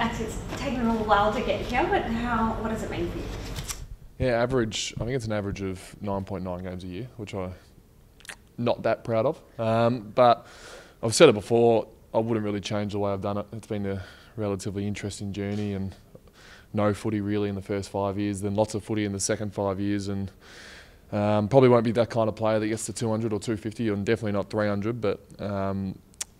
Max, it's taken a little while to get here, but what does it mean for you? Yeah, average. I think it's an average of 9.9 games a year, which I'm not that proud of. But I've said it before, I wouldn't really change the way I've done it. It's been a relatively interesting journey, and no footy really in the first 5 years, then lots of footy in the second 5 years, and probably won't be that kind of player that gets to 200 or 250, and definitely not 300, but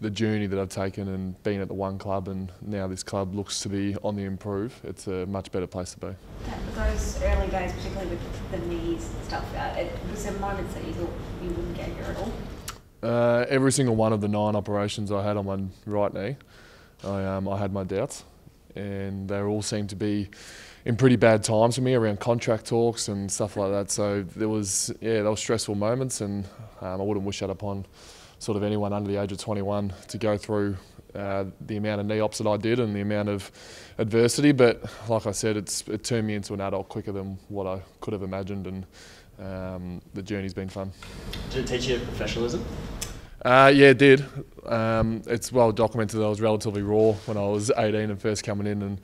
the journey that I've taken and been at the one club, and now this club looks to be on the improve. It's a much better place to be. Those early days, particularly with the knees and stuff, was there moments that you thought you wouldn't get here at all? Every single one of the 9 operations I had on my right knee, I had my doubts, and they all seemed to be in pretty bad times for me around contract talks and stuff like that. So there was stressful moments, and I wouldn't wish that upon sort of anyone under the age of 21 to go through the amount of knee ops that I did and the amount of adversity. But like I said, it turned me into an adult quicker than what I could have imagined, and the journey's been fun. Did it teach you professionalism? Yeah, it did. It's well documented that I was relatively raw when I was 18 and first coming in, and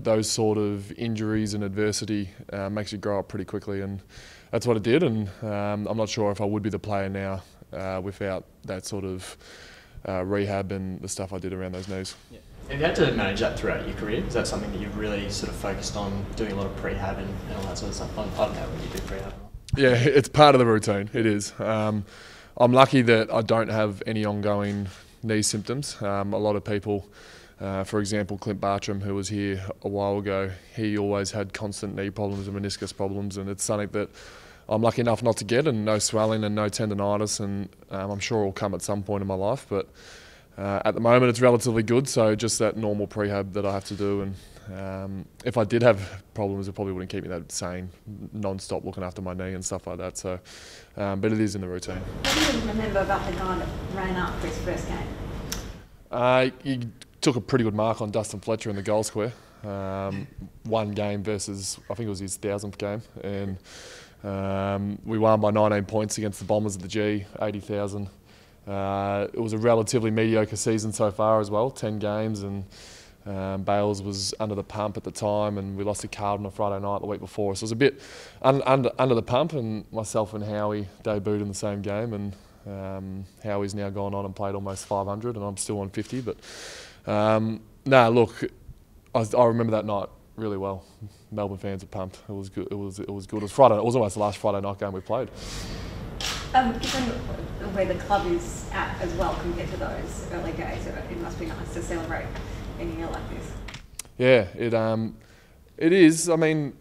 those sort of injuries and adversity makes you grow up pretty quickly, and that's what it did. And I'm not sure if I would be the player now without that sort of rehab and the stuff I did around those knees. Yeah. Have you had to manage that throughout your career? Is that something that you've really sort of focused on, doing a lot of prehab and all that sort of stuff? I don't know when you do prehab. Yeah, it's part of the routine. It is. I'm lucky that I don't have any ongoing knee symptoms. A lot of people, for example, Clint Bartram, who was here a while ago, he always had constant knee problems and meniscus problems, and it's something that I'm lucky enough not to get, and no swelling and no tendonitis, and I'm sure it will come at some point in my life, but at the moment it's relatively good, so just that normal prehab that I have to do. And if I did have problems, it probably wouldn't keep me that sane, non-stop looking after my knee and stuff like that. So, but it is in the routine. What do you remember about the guy that ran up for his first game? He took a pretty good mark on Dustin Fletcher in the goal square. One game versus, I think it was his 1000th game, and we won by 19 points against the Bombers at the G, 80,000. It was a relatively mediocre season so far as well, 10 games, and Bales was under the pump at the time, and we lost to Carlton on a Friday night the week before. So it was a bit under the pump, and myself and Howie debuted in the same game, and Howie's now gone on and played almost 500, and I'm still on 50. But look, I remember that night really well. Melbourne fans were pumped. It was good. It was good. It was Friday. It was almost the last Friday night game we played. Given where the club is at as well compared to those early days, it must be nice to celebrate in a year like this. Yeah, it is. I mean,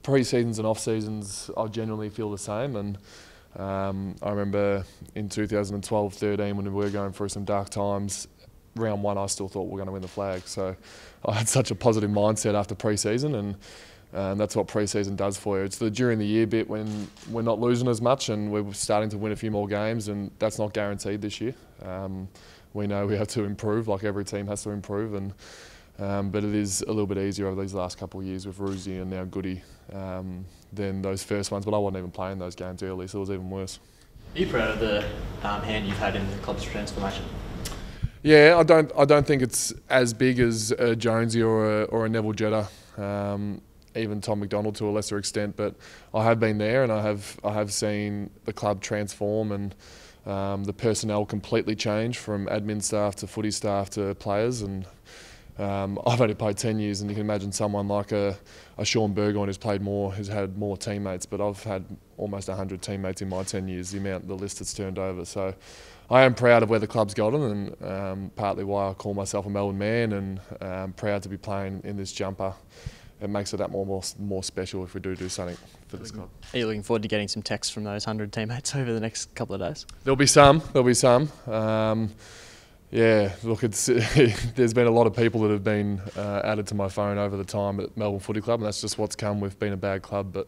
pre-seasons and off-seasons, I generally feel the same. And I remember in 2012-13 when we were going through some dark times, round 1 I still thought we were going to win the flag. So I had such a positive mindset after pre-season, and that's what pre-season does for you. It's the during the year bit when we're not losing as much and we're starting to win a few more games, and that's not guaranteed this year. We know we have to improve, like every team has to improve, and but it is a little bit easier over these last couple of years with Roosie and now Goody than those first ones. But I wasn't even playing those games early, so it was even worse. Are you proud of the hand you've had in the club's transformation? Yeah, I don't think it's as big as a Jonesy or a Neville Jetta, even Tom McDonald to a lesser extent. But I have been there, and I have seen the club transform, and the personnel completely change from admin staff to footy staff to players. And I've only played 10 years, and you can imagine someone like a Sean Burgoyne who's had more teammates, but I've had almost 100 teammates in my 10 years, the list that's turned over. So I am proud of where the club's gotten, and partly why I call myself a Melbourne man, and proud to be playing in this jumper. It makes it that more special if we do something for this club. Are you looking forward to getting some texts from those 100 teammates over the next couple of days? There'll be some. Yeah, look, there's been a lot of people that have been added to my phone over the time at Melbourne Footy Club, and that's just what's come with being a bad club. But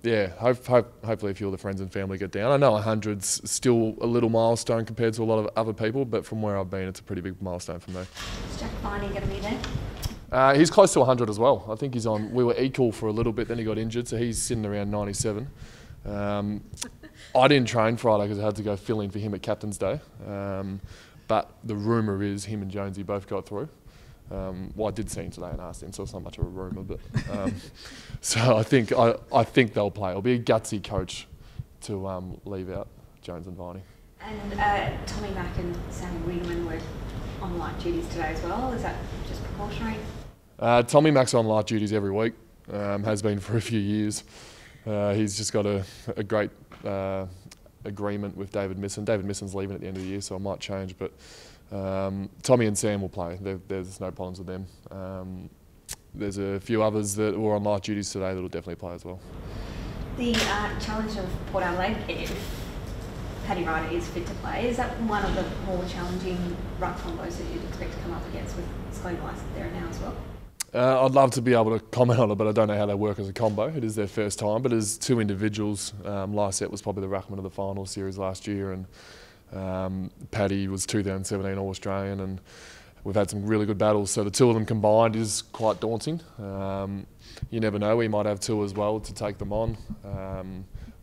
yeah, hopefully a few of the friends and family get down. I know 100's still a little milestone compared to a lot of other people, but from where I've been, it's a pretty big milestone for me. Is Jack Viney going to be there? He's close to 100 as well. I think he's on. We were equal for a little bit, then he got injured, so he's sitting around 97. I didn't train Friday because I had to go fill in for him at Captain's Day. But the rumour is him and Jonesy both got through. Well, I did see him today and asked him, so it's not much of a rumour. But so I think they'll play. It'll be a gutsy coach to leave out Jones and Viney. And Tommy Mack and Sammy Wienerman were on light duties today as well. Is that just precautionary? Tommy Mack's on light duties every week. Has been for a few years. He's just got a great agreement with David Misson. David Misson's leaving at the end of the year, so it might change. But Tommy and Sam will play. There's no problems with them. There's a few others that were on light duties today that will definitely play as well. The challenge of Port Adelaide, if Paddy Ryder is fit to play, is that one of the more challenging ruck combos that you'd expect to come up against with Scotty Lycett there now as well? I'd love to be able to comment on it, but I don't know how they work as a combo. It is their first time, but as two individuals, Lycett was probably the ruckman of the final series last year, and Paddy was 2017 All-Australian, and we've had some really good battles. So the two of them combined is quite daunting. You never know, we might have two as well to take them on.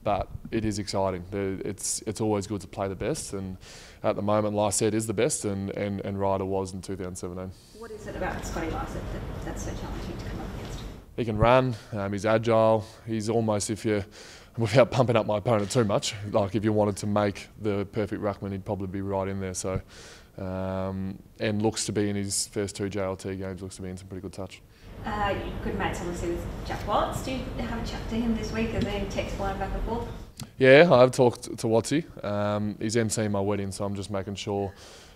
But it is exciting. It's always good to play the best, and at the moment, Lycett is the best, and Ryder was in 2017. What is it about Scotty Lycett that's so challenging to come up against? He can run. He's agile. He's almost, without pumping up my opponent too much, like if you wanted to make the perfect ruckman, he'd probably be right in there. So, and looks to be in his first two JLT games. Looks to be in some pretty good touch. Good mates obviously with Jack Watts. Do you have a chat to him this week? Has there any text flying back and forth? Yeah, I've talked to Wattsy. He's emceeing my wedding, so I'm just making sure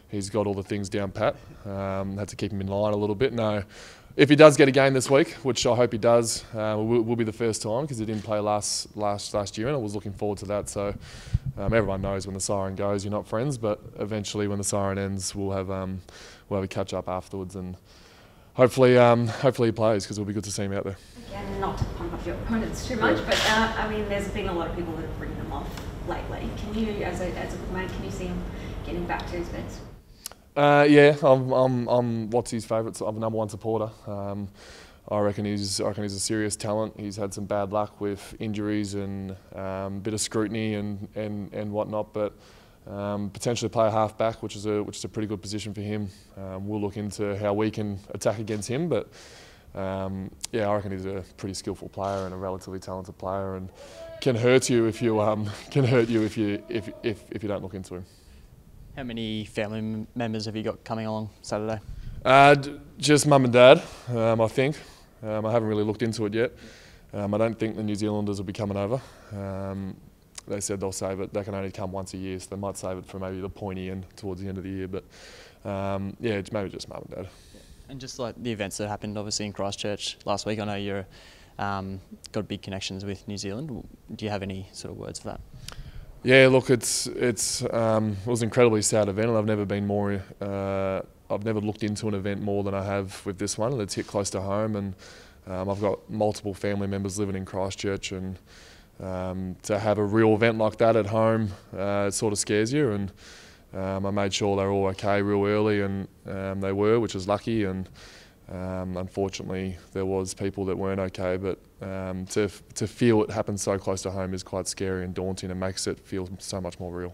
he's got all the things down pat. Had to keep him in line a little bit. No, if he does get a game this week, which I hope he does, will be the first time because he didn't play last year, and I was looking forward to that. So everyone knows when the siren goes, you're not friends, but eventually when the siren ends, we'll have a catch up afterwards, and hopefully he plays because it'll be good to see him out there. Again, not to pump up your opponents too much, but I mean, there's been a lot of people that have written them off lately. Can you, as a good mate, can you see him getting back to his best? Yeah, I'm Watsy's favourite. I'm the number one supporter. I reckon he's a serious talent. He's had some bad luck with injuries and a bit of scrutiny and whatnot, but potentially play a half back, which is a pretty good position for him. We'll look into how we can attack against him, but yeah, I reckon he's a pretty skillful player and a relatively talented player, and can hurt you if you don't look into him. How many family members have you got coming along Saturday? Just mum and dad, I think. I haven't really looked into it yet. I don't think the New Zealanders will be coming over. They said they'll save it. They can only come once a year, so they might save it for maybe the pointy end towards the end of the year. But yeah, it's maybe just mum and dad. And just like the events that happened, obviously in Christchurch last week, I know you're got big connections with New Zealand. Do you have any sort of words for that? Yeah, look, it was an incredibly sad event, and I've never been more. I've never looked into an event more than I have with this one. It's hit close to home, and I've got multiple family members living in Christchurch, and to have a real event like that at home, it sort of scares you. And I made sure they were all okay real early, and they were, which was lucky. And unfortunately, there was people that weren't okay, but to feel it happen so close to home is quite scary and daunting, and makes it feel so much more real.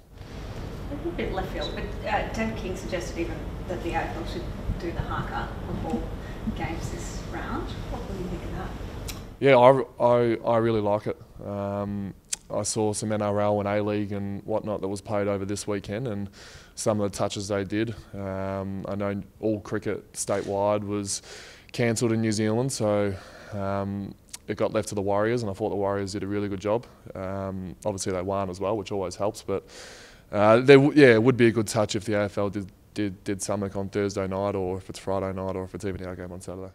A little bit left field, but David King suggested even that the AFL should do the haka before games this round. What do you think of that? Yeah, I really like it. I saw some NRL and A-League and whatnot that was played over this weekend, and some of the touches they did. I know all cricket statewide was cancelled in New Zealand, so it got left to the Warriors, and I thought the Warriors did a really good job. Obviously they won as well, which always helps, but it would be a good touch if the AFL did something on Thursday night, or if it's Friday night, or if it's even our game on Saturday.